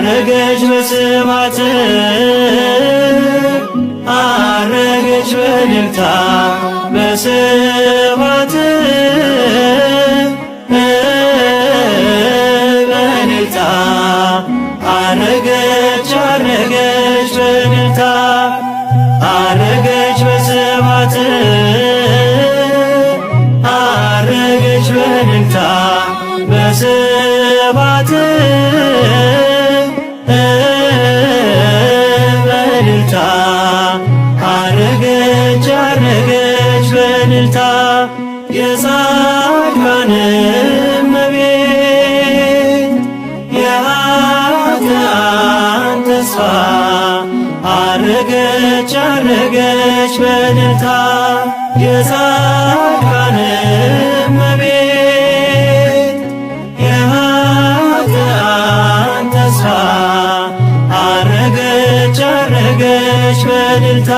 አረገች በስብሐት አረገች በእልልታ በስብሐት በእልልታ አረገች አረገች በእልልታ አረገች በስብሐት አረገች በእልልታ በስብሐት በእልልታ አረገች አረገች በእልልታ የጻድቃን እመቤት የኃጥአን ተስፋ አረገች አረገች በእልልታ የጻድቃን እመቤት የኃጥአን ተስፋ አረገች አረገች በእልልታ